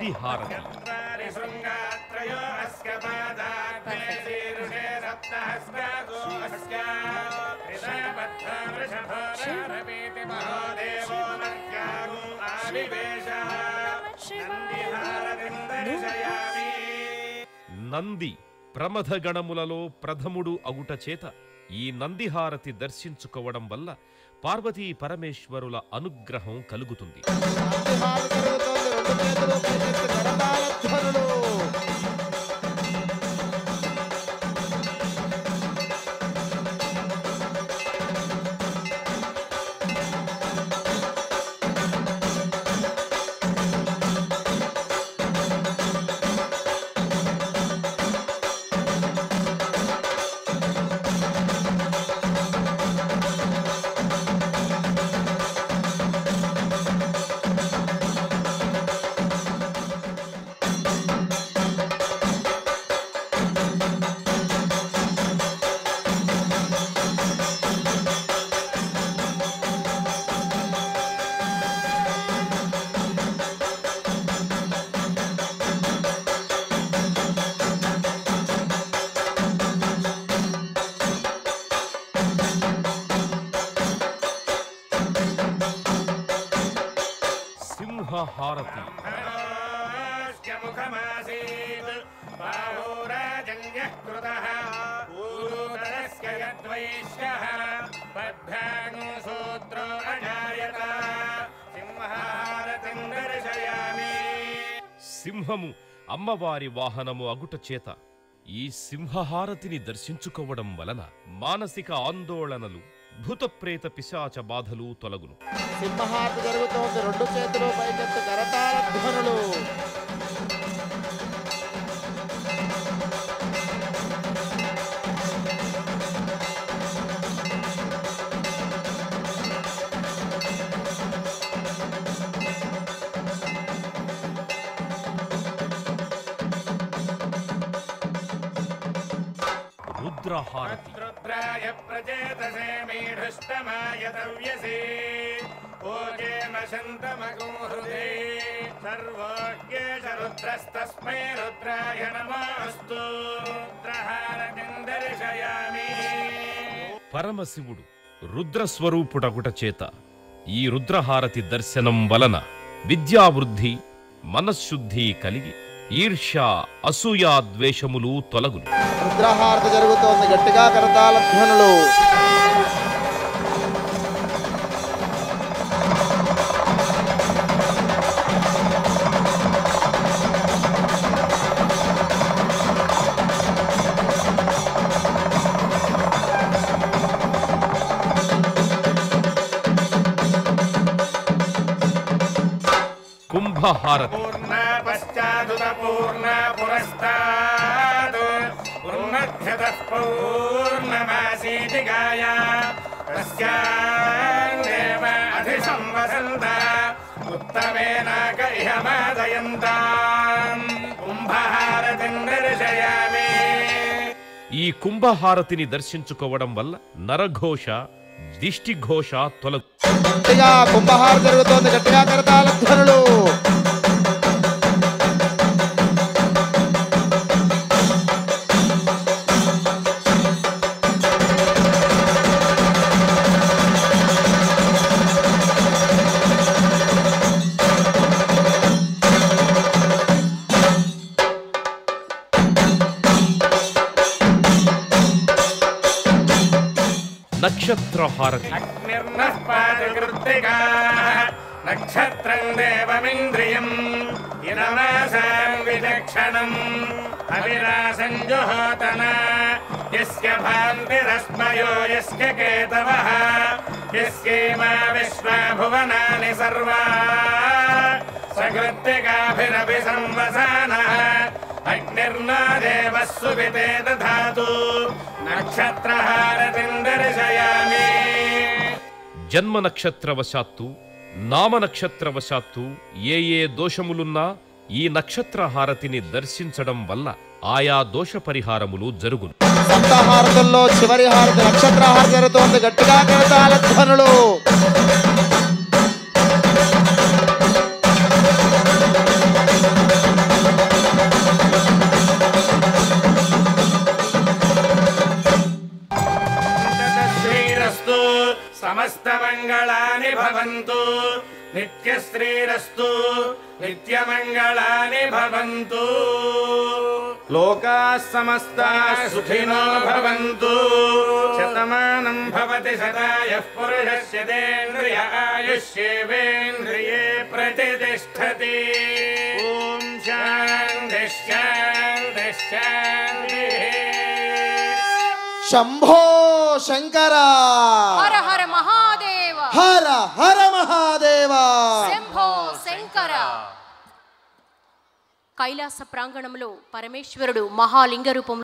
నంది హారతి. నంది ప్రమథగణములలో ప్రథముడు అగుట చేత ఈ నందిహారతి దర్శించుకోవడం వల్ల పార్వతీ పరమేశ్వరుల అనుగ్రహం కలుగుతుంది. హారతి. సింహము అమ్మవారి వాహనము అగుట చేత ఈ సింహహారతిని దర్శించుకోవడం వలన మానసిక ఆందోళనలు, భూతప్రేత పిశాచ బాధలు తొలగును. సింహహారతి జరుగుతోంది. రెండు చేతులు పైకెత్తు, కరతాళ ధ్వనులు. రుద్రహారతి. రుద్రాయ ప్రచేతసే మీఢుష్టమాయ తవ్యసే ఓజేమ శంతమగుం హృదే సర్వోజ్ఞేష రుద్రస్తస్మై రుద్రాయ నమోస్తు రుద్రహారతిం దర్శయామి. పరమశివుడు రుద్రస్వరూపుడగుట చేత ఈ రుద్రహారతి దర్శనం వలన విద్యావృద్ధి, మనశ్శుద్ధి కలిగి ఈర్ష్య, అసూయా ద్వేషములు తొలగును. రుద్రహారతి జరుగుతోంది. గట్టిగా కరతాళ ధ్వనులు. కుంభహారతి. పూర్ణ పశ్చాదుత పూర్ణ పురస్తాద్ పూర్ణధ్యతః పౌర్ణమాసీతి గాయా తస్యాన్నేవ అధిసంవసంత ఉత్తమేన గహ్యమాదయంతాం కుంభహారతిం దర్శయామి. ఈ కుంభహారతిని దర్శించుకోవడం వల్ల నరఘోష, దిష్టిఘోష తొలగు. గట్టిగా కుంభహారతి జరుగుతోంది. గట్టిగా కరతాళ ధ్వనులు. నక్షత్రహారతి. అగ్నిర్నః పాదకృత్తికాః నక్షత్రం దేవమింద్రియం ఇనమాసాం విచక్షణం అవిరాసం జుహోతన యస్య భాంతిరస్మయో యస్య కేతవః యస్యేమా విశ్వా భువనాని సర్వా సకృత్తికాభిరపి సంవసానః అగ్నిర్నా దేవః సువితే దధాతు నక్షత్రహారతిం దర్శయామి. జన్మ నక్షత్రవశాత్తు, నామ నక్షత్రవశాత్తు ఏ దోషములున్నా ఈ నక్షత్రహారతిని దర్శించడం వల్ల ఆయా దోష పరిహారములు జరుగును. సప్తహారతుల్లో చివరి హారతి నక్షత్రహారతి జరుగుతోంది. గట్టిగా కరతాళ ధ్వనులు. సమస్తమంగళాని భవంతు నిత్యశ్రీరస్తు నిత్యమంగళాని భవంతు లోకాః సమస్తాః సుఖినో భవంతు శతమానం భవతి శతాయః పురుషస్యేంద్రియ ఆయుష్యేవేంద్రియే ప్రతిష్టతి ఓం శాంతి శాంతి శాంతి శంభో శంకర హర హర మహాదేవ హర హర మహాదేవ శంభో శంకర. కైలాస ప్రాంగణంలో పరమేశ్వరుడు మహాలింగ రూపంలో